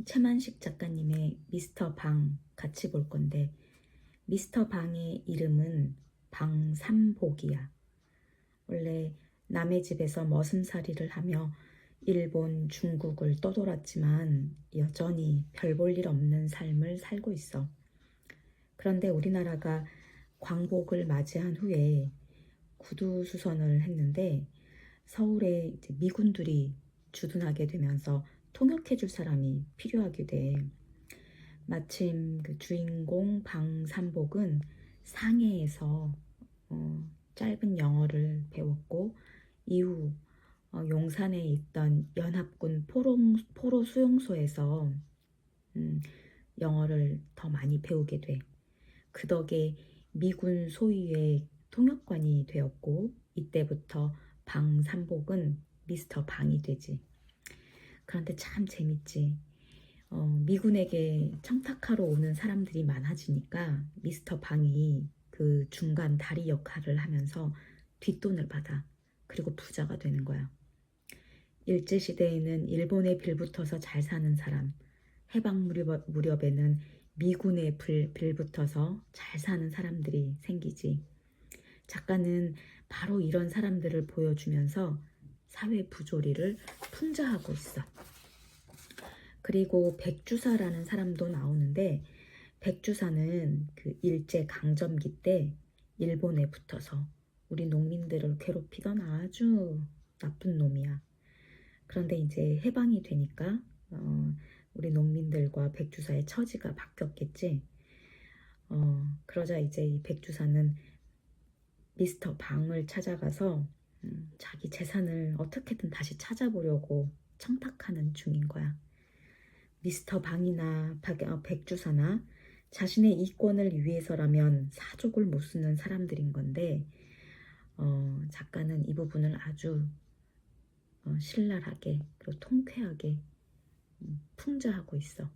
오늘은 최만식 작가님의 미스터 방 같이 볼 건데, 미스터 방의 이름은 방삼복이야. 원래 남의 집에서 머슴살이를 하며 일본, 중국을 떠돌았지만 여전히 별 볼 일 없는 삶을 살고 있어. 그런데 우리나라가 광복을 맞이한 후에 구두수선을 했는데, 서울에 이제 미군들이 주둔하게 되면서 통역해줄 사람이 필요하게 돼. 마침 그 주인공 방삼복은 상해에서 짧은 영어를 배웠고, 이후 용산에 있던 연합군 포로 수용소에서 영어를 더 많이 배우게 돼. 그 덕에 미군 소위의 통역관이 되었고, 이때부터 방삼복은 미스터 방이 되지. 그런데 참 재밌지. 미군에게 청탁하러 오는 사람들이 많아지니까 미스터 방이 그 중간 다리 역할을 하면서 뒷돈을 받아. 그리고 부자가 되는 거야. 일제시대에는 일본에 빌붙어서 잘 사는 사람, 해방 무렵에는 미군에 빌붙어서 잘 사는 사람들이 생기지. 작가는 바로 이런 사람들을 보여주면서 사회 부조리를 풍자하고 있어. 그리고 백주사라는 사람도 나오는데, 백주사는 그 일제 강점기 때 일본에 붙어서 우리 농민들을 괴롭히던 아주 나쁜 놈이야. 그런데 이제 해방이 되니까 우리 농민들과 백주사의 처지가 바뀌었겠지. 그러자 이제 이 백주사는 미스터 방을 찾아가서 자기 재산을 어떻게든 다시 찾아보려고 청탁하는 중인 거야. 미스터 방이나 백주사나 자신의 이권을 위해서라면 사족을 못 쓰는 사람들인 건데, 작가는 이 부분을 아주 신랄하게 그리고 통쾌하게 풍자하고 있어.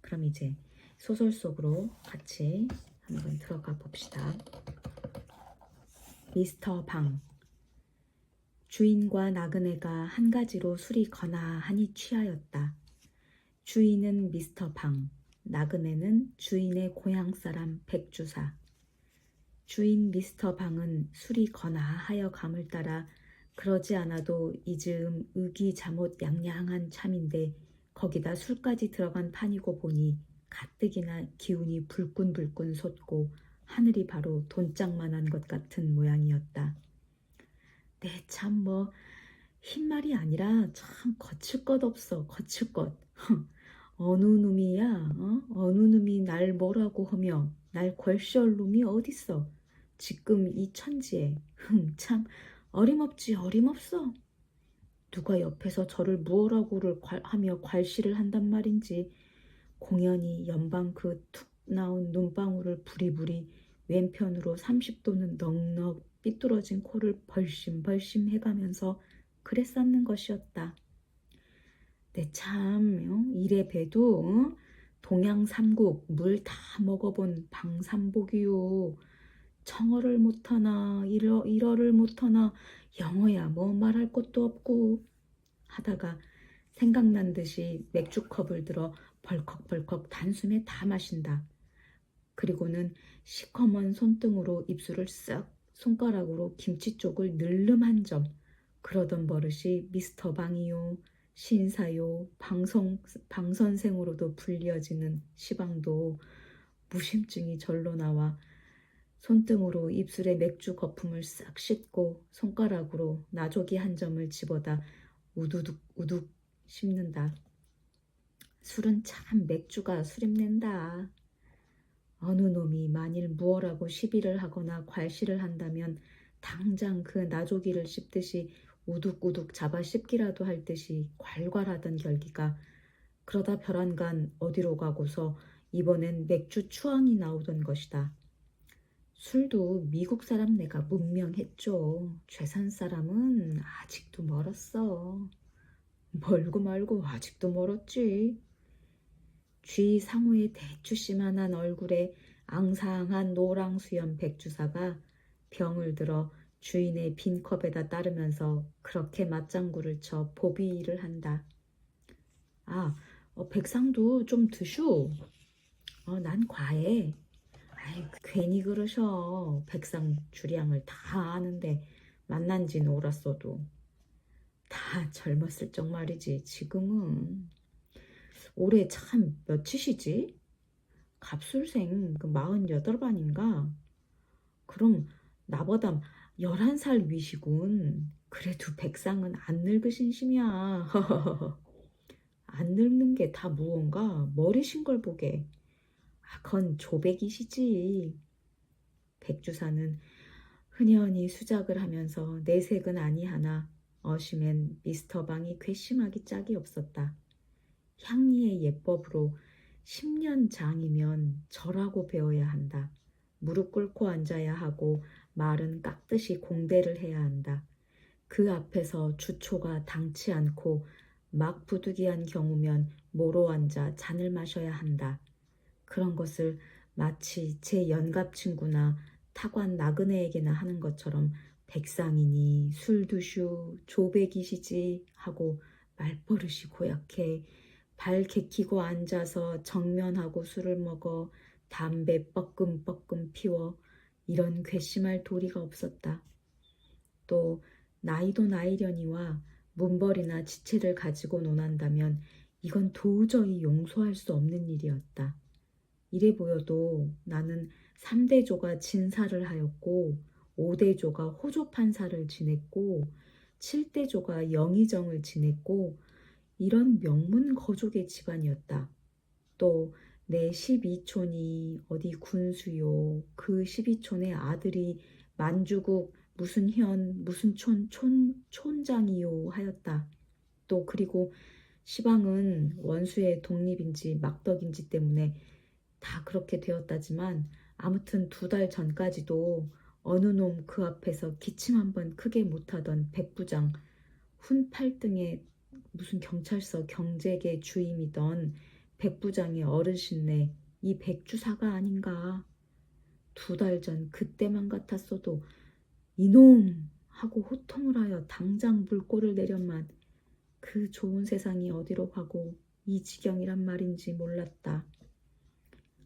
그럼 이제 소설 속으로 같이 한번 들어가 봅시다. 미스터 방. 주인과 나그네가 한 가지로 술이 거나하니 취하였다. 주인은 미스터 방, 나그네는 주인의 고향 사람 백주사. 주인 미스터 방은 술이 거나하여 감을 따라 그러지 않아도 이즈음 의기자못 양양한 참인데, 거기다 술까지 들어간 판이고 보니 가뜩이나 기운이 불끈불끈 솟고 하늘이 바로 돈짝만한 것 같은 모양이었다. 네, 참 뭐 흰말이 아니라 참 거칠 것 없어, 거칠 것. 어느 놈이야? 어느 놈이 날 뭐라고 하며 날 걸시올 놈이 어딨어? 지금 이 천지에. 참 어림없지, 어림없어. 누가 옆에서 저를 무엇라고를 하며 괄시를 한단 말인지. 공연히 연방 그 툭 나온 눈방울을 부리부리 왼편으로 30도는 넉넉 삐뚤어진 코를 벌심벌심 해가면서 그랬었는 것이었다. 내 참 이래 봬도 동양 삼국 물 다 먹어본 방삼복이요. 청어를 못하나 일어를 못하나 영어야 뭐 말할 것도 없고 하다가 생각난 듯이 맥주컵을 들어 벌컥벌컥 단숨에 다 마신다. 그리고는 시커먼 손등으로 입술을 쓱 손가락으로 김치 쪽을 늘름 한 점. 그러던 버릇이 미스터 방이요, 신사요, 방선생으로도 불리어지는 시방도 무심증이 절로 나와 손등으로 입술에 맥주 거품을 싹 씻고 손가락으로 나조기 한 점을 집어다 우두둑 우둑 씹는다. 술은 참 맥주가 수립낸다. 어느 놈이 만일 무어라고 시비를 하거나 괄시를 한다면 당장 그 나조기를 씹듯이 우둑우둑 잡아 씹기라도 할 듯이 괄괄하던 결기가 그러다 벼랑간 어디로 가고서 이번엔 맥주 추앙이 나오던 것이다. 술도 미국 사람 내가 문명했죠. 괴산 사람은 아직도 멀었어. 멀고 말고 아직도 멀었지. 쥐 상우의 대추씨만한 얼굴에 앙상한 노랑수염 백주사가 병을 들어 주인의 빈 컵에다 따르면서 그렇게 맞장구를 쳐 보비를 한다. 아, 백상도 좀 드슈. 난 과해. 아이, 괜히 그러셔. 백상 주량을 다 아는데 만난 지는 오랐어도. 다 젊었을 적 말이지. 지금은. 올해 참 몇이시지? 갑술생 그 48반인가? 그럼 나보다 11살 위시군. 그래도 백상은 안 늙으신 심이야. 안 늙는 게 다 무언가 머리신 걸 보게. 건 조백이시지. 백주사는 흔연히 수작을 하면서 내색은 아니하나 어심엔 미스터 방이 괘씸하기 짝이 없었다. 향리의 예법으로 10년 장이면 절하고 배워야 한다. 무릎 꿇고 앉아야 하고 말은 깍듯이 공대를 해야 한다. 그 앞에서 주초가 당치 않고 막 부득이한 경우면 모로 앉아 잔을 마셔야 한다. 그런 것을 마치 제 연갑 친구나 타관 나그네에게나 하는 것처럼 백상이니 술 드슈 조백이시지 하고 말버릇이 고약해 발 개키고 앉아서 정면하고 술을 먹어 담배 뻐끔뻐끔 피워 이런 괘씸할 도리가 없었다. 또 나이도 나이려니와 문벌이나 지체를 가지고 논한다면 이건 도저히 용서할 수 없는 일이었다. 이래 보여도 나는 3대조가 진사를 하였고 5대조가 호조 판사를 지냈고 7대조가 영의정을 지냈고 이런 명문 거족의 집안이었다. 또 내 12촌이 어디 군수요. 그 12촌의 아들이 만주국 무슨 현 무슨 촌장이요 하였다. 또 그리고 시방은 원수의 독립인지 막덕인지 때문에 다 그렇게 되었다지만 아무튼 2달 전까지도 어느 놈 그 앞에서 기침 한번 크게 못하던 백부장 훈팔등의 무슨 경찰서 경제계 주임이던 백부장의 어르신네 이 백주사가 아닌가. 2달 전 그때만 같았어도 이놈 하고 호통을 하여 당장 물꼬를 내련만 그 좋은 세상이 어디로 가고 이 지경이란 말인지 몰랐다.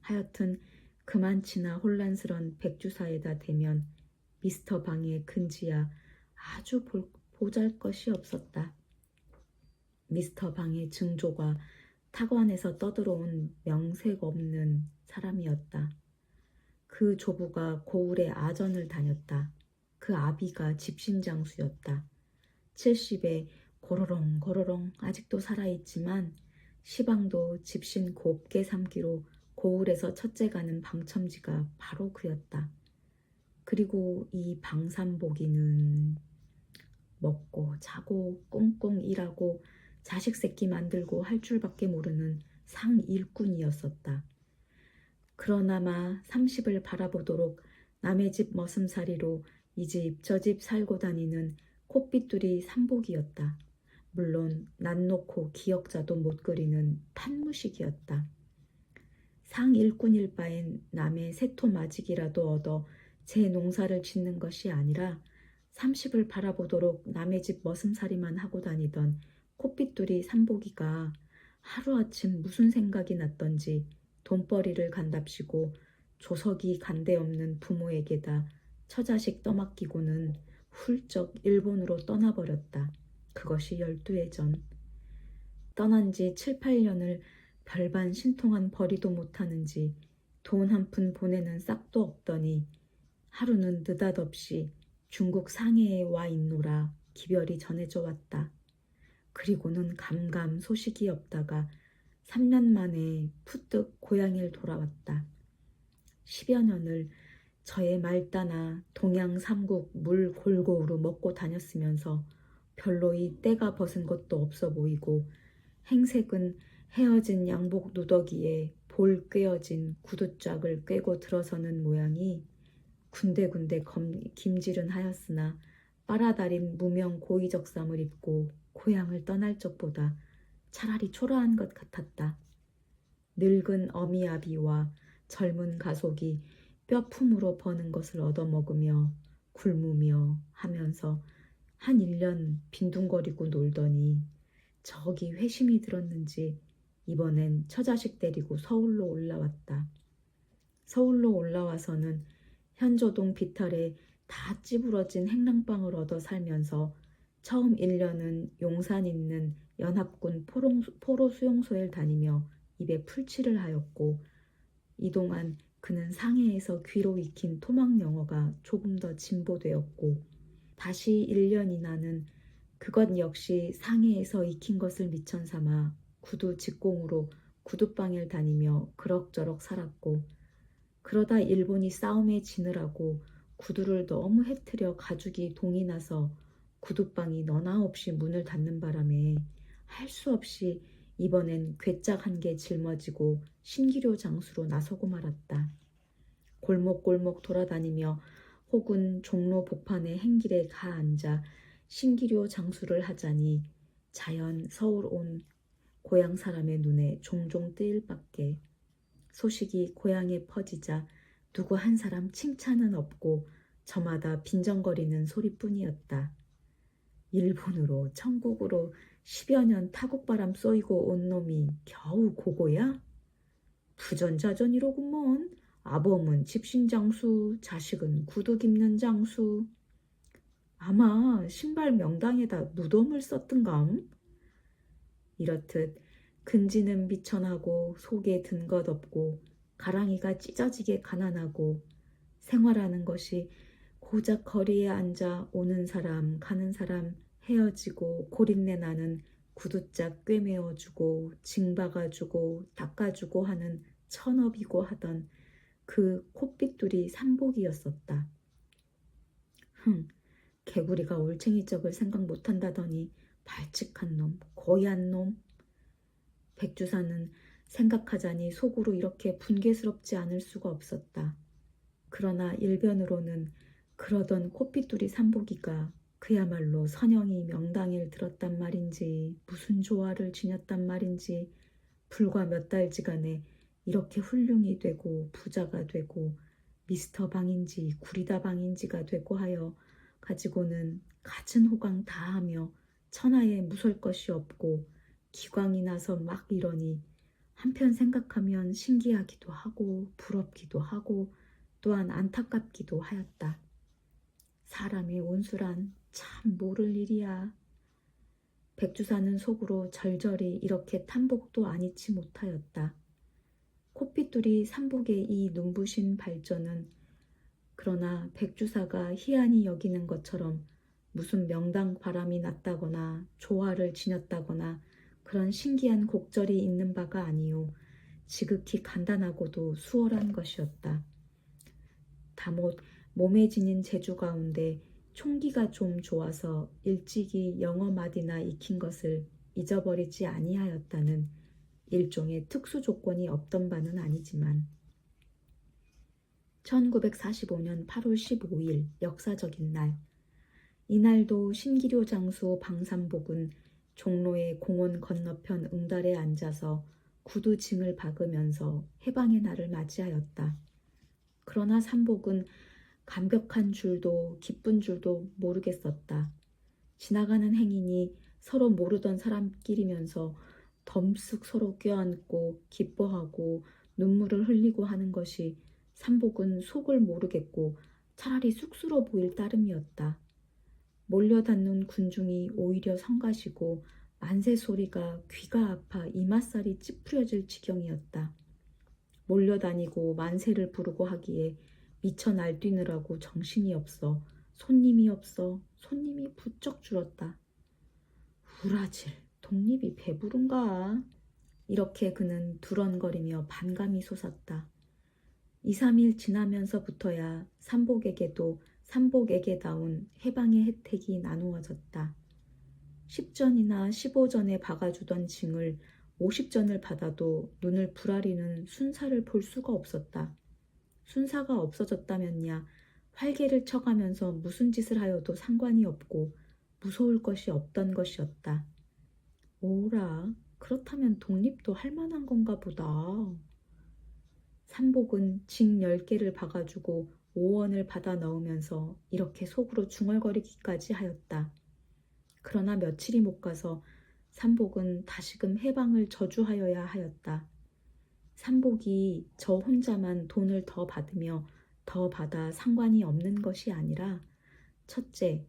하여튼 그만치나 혼란스런 백주사에다 대면 미스터 방의 근지야 아주 보잘것이 없었다. 미스터 방의 증조가 타관에서 떠들어온 명색 없는 사람이었다. 그 조부가 고을에 아전을 다녔다. 그 아비가 집신장수였다. 70에 고로롱 고로롱 아직도 살아있지만 시방도 집신 곱게 삼기로 고을에서 첫째 가는 방첨지가 바로 그였다. 그리고 이 방삼복이는 먹고 자고 꽁꽁 일하고 자식 새끼 만들고 할 줄밖에 모르는 상일꾼이었었다. 그러나마 30을 바라보도록 남의 집 머슴살이로 이 집 저 집 살고 다니는 콧빗둘이 삼복이었다. 물론 난 놓고 기역자도 못 그리는 판무식이었다. 상일꾼일 바엔 남의 세토마직이라도 얻어 제 농사를 짓는 것이 아니라 30을 바라보도록 남의 집 머슴살이만 하고 다니던 콧빗둘이 삼복이가 하루아침 무슨 생각이 났던지 돈벌이를 간답시고 조석이 간데없는 부모에게다 처자식 떠맡기고는 훌쩍 일본으로 떠나버렸다. 그것이 12해 전. 떠난 지 7, 8년을 별반 신통한 벌이도 못하는지 돈 한 푼 보내는 싹도 없더니 하루는 느닷없이 중국 상해에 와 있노라 기별이 전해져 왔다. 그리고는 감감 소식이 없다가 3년 만에 푸뜩 고향을 돌아왔다. 10여 년을 저의 말따나 동양 삼국 물 골고루 먹고 다녔으면서 별로 이 때가 벗은 것도 없어 보이고 행색은 헤어진 양복 누더기에 볼 꿰어진 구두짝을 꿰고 들어서는 모양이 군데군데 김질은 하였으나 빨아다린 무명 고위적삼을 입고 고향을 떠날 적보다 차라리 초라한 것 같았다. 늙은 어미아비와 젊은 가속이 뼈품으로 버는 것을 얻어먹으며 굶으며 하면서 한 1년 빈둥거리고 놀더니 저기 회심이 들었는지 이번엔 처자식 데리고 서울로 올라왔다. 서울로 올라와서는 현조동 비탈에 다 찌부러진 행랑방을 얻어 살면서 처음 1년은 용산 있는 연합군 포로 수용소에 다니며 입에 풀칠을 하였고, 이동안 그는 상해에서 귀로 익힌 토막 영어가 조금 더 진보되었고, 다시 1년이나는 그것 역시 상해에서 익힌 것을 미천 삼아 구두 직공으로 구두방을 다니며 그럭저럭 살았고, 그러다 일본이 싸움에 지느라고 구두를 너무 해트려 가죽이 동이 나서 구두방이 너나 없이 문을 닫는 바람에 할 수 없이 이번엔 괴짝 한 개 짊어지고 신기료 장수로 나서고 말았다. 골목골목 돌아다니며 혹은 종로 복판의 행길에 가 앉아 신기료 장수를 하자니 자연 서울 온 고향 사람의 눈에 종종 뜨일 밖에 소식이 고향에 퍼지자 누구 한 사람 칭찬은 없고 저마다 빈정거리는 소리뿐이었다. 일본으로 천국으로 10여 년 타국바람 쏘이고 온 놈이 겨우 고고야? 부전자전이로구먼. 아범은 집신장수, 자식은 구두 깁는 장수. 아마 신발 명당에다 무덤을 썼던감? 이렇듯 근지는 비천하고 속에 든 것 없고 가랑이가 찢어지게 가난하고 생활하는 것이 고작 거리에 앉아 오는 사람 가는 사람 헤어지고 고린내 나는 구두짝 꿰매어주고 징박아주고 닦아주고 하는 천업이고 하던 그 콧빗둘이 삼복이었었다. 개구리가 올챙이 쩍을 생각 못한다더니 발칙한 놈, 고얀 놈. 백주사는 생각하자니 속으로 이렇게 분개스럽지 않을 수가 없었다. 그러나 일변으로는 그러던 콧빗둘이 삼복이가 그야말로 선영이 명당을 들었단 말인지 무슨 조화를 지녔단 말인지 불과 몇 달지간에 이렇게 훌륭이 되고 부자가 되고 미스터 방인지 구리다 방인지가 되고 하여 가지고는 갖은 호강 다 하며 천하에 무설 것이 없고 기광이 나서 막 이러니 한편 생각하면 신기하기도 하고 부럽기도 하고 또한 안타깝기도 하였다. 사람의 온수란 참 모를 일이야. 백주사는 속으로 절절히 이렇게 탐복도 아니치 못하였다. 콧빗둘이 삼복의 이 눈부신 발전은 그러나 백주사가 희한히 여기는 것처럼 무슨 명당 바람이 났다거나 조화를 지녔다거나 그런 신기한 곡절이 있는 바가 아니요 지극히 간단하고도 수월한 것이었다. 다못 몸에 지닌 재주 가운데 총기가 좀 좋아서 일찍이 영어 마디나 익힌 것을 잊어버리지 아니하였다는 일종의 특수 조건이 없던 바는 아니지만 1945년 8월 15일 역사적인 날, 이날도 신기료 장수 방삼복은 종로의 공원 건너편 응달에 앉아서 구두 징을 박으면서 해방의 날을 맞이하였다. 그러나 삼복은 감격한 줄도 기쁜 줄도 모르겠었다. 지나가는 행인이 서로 모르던 사람끼리면서 덤쓱 서로 껴안고 기뻐하고 눈물을 흘리고 하는 것이 삼복은 속을 모르겠고 차라리 쑥스러워 보일 따름이었다. 몰려닿는 군중이 오히려 성가시고 만세 소리가 귀가 아파 이맛살이 찌푸려질 지경이었다. 몰려다니고 만세를 부르고 하기에 미쳐 날뛰느라고 정신이 없어 손님이 부쩍 줄었다. 우라질 독립이 배부른가? 이렇게 그는 두런거리며 반감이 솟았다. 2, 3일 지나면서부터야 삼복에게도 삼복에게다운 해방의 혜택이 나누어졌다. 10전이나 15전에 박아주던 징을 50전을 받아도 눈을 부라리는 순사를 볼 수가 없었다. 순사가 없어졌다면야 활개를 쳐가면서 무슨 짓을 하여도 상관이 없고 무서울 것이 없던 것이었다. 오라, 그렇다면 독립도 할 만한 건가 보다. 삼복은 징 10개를 박아주고 5원을 받아 넣으면서 이렇게 속으로 중얼거리기까지 하였다. 그러나 며칠이 못 가서 삼복은 다시금 해방을 저주하여야 하였다. 삼복이 저 혼자만 돈을 더 받으며 더 받아 상관이 없는 것이 아니라 첫째,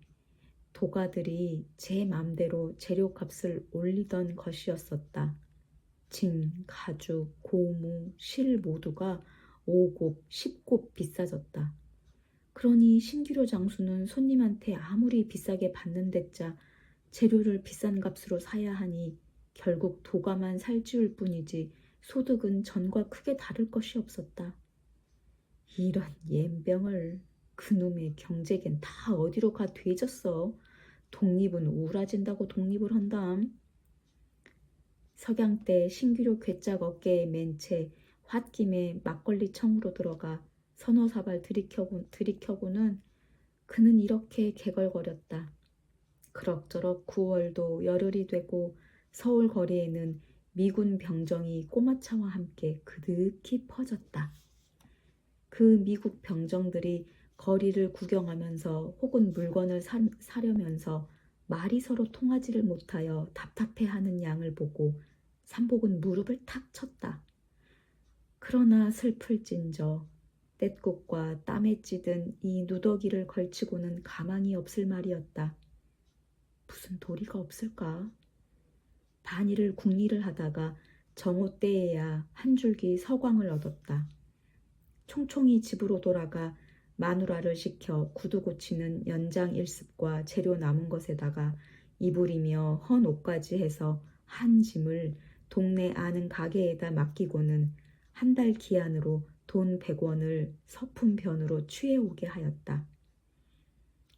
도가들이 제 맘대로 재료값을 올리던 것이었었다. 진, 가죽, 고무, 실 모두가 5곱, 10곱 비싸졌다. 그러니 신규로 장수는 손님한테 아무리 비싸게 받는 데짜 재료를 비싼 값으로 사야 하니 결국 도가만 살찌울 뿐이지 소득은 전과 크게 다를 것이 없었다. 이런 옌병을 그놈의 경제겐 다 어디로 가 되졌어. 독립은 우울해진다고 독립을 한담. 석양 때 신규로 괴짝 어깨에 맨 채 홧김에 막걸리 청으로 들어가 서너 사발 들이켜고는 그는 이렇게 개걸거렸다. 그럭저럭 9월도 열흘이 되고 서울 거리에는 미군 병정이 꼬마차와 함께 그득히 퍼졌다. 그 미국 병정들이 거리를 구경하면서 혹은 물건을 사려면서 말이 서로 통하지를 못하여 답답해하는 양을 보고 삼복은 무릎을 탁 쳤다. 그러나 슬플진저 떼국과 땀에 찌든 이 누더기를 걸치고는 가망이 없을 말이었다. 무슨 도리가 없을까? 반일을 국리를 하다가 정오 때에야 한 줄기 서광을 얻었다. 총총히 집으로 돌아가 마누라를 시켜 구두 고치는 연장 일습과 재료 남은 것에다가 이불이며 헌 옷까지 해서 한 짐을 동네 아는 가게에다 맡기고는 한 달 기한으로 돈 100원을 서품변으로 취해오게 하였다.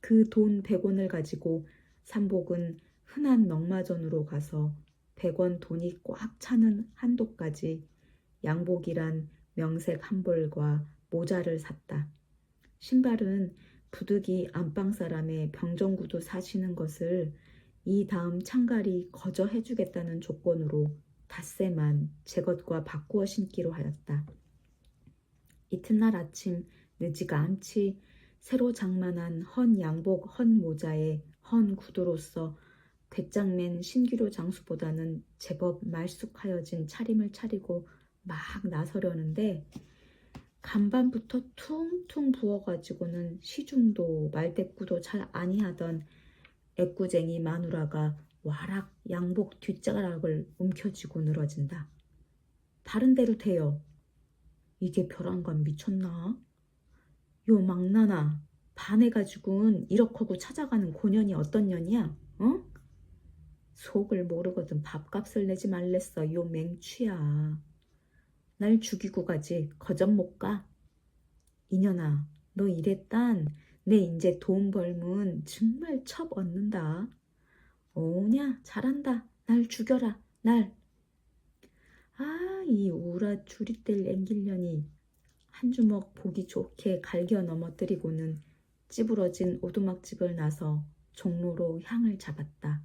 그 돈 100원을 가지고 삼복은 흔한 넉마전으로 가서 100원 돈이 꽉 차는 한도까지 양복이란 명색 한 벌과 모자를 샀다. 신발은 부득이 안방 사람의 병정구두 사시는 것을 이 다음 창갈이 거저 해주겠다는 조건으로 닷새만 제 것과 바꾸어 신기로 하였다. 이튿날 아침 늦지가 않지 새로 장만한 헌 양복 헌 모자에 헌 구두로서 괴짝맨 신규로 장수보다는 제법 말쑥하여진 차림을 차리고 막 나서려는데 간밤부터 퉁퉁 부어가지고는 시중도 말대꾸도 잘 아니하던 애꾸쟁이 마누라가 와락 양복 뒷자락을 움켜쥐고 늘어진다. 다른 데로 대요. 이게 벼랑간 미쳤나? 요 망나나 반해가지고는 이렇게고 찾아가는 고년이 어떤 년이야? 어? 속을 모르거든 밥값을 내지 말랬어 요 맹취야. 날 죽이고 가지 거점 못 가. 이년아 너 이랬단 내 인제 돈 벌면 정말 첩 얻는다. 오냐 잘한다 날 죽여라 날. 아 이 우라 주리뗄 앵길년이 한 주먹 보기 좋게 갈겨 넘어뜨리고는 찌부러진 오두막집을 나서 종로로 향을 잡았다.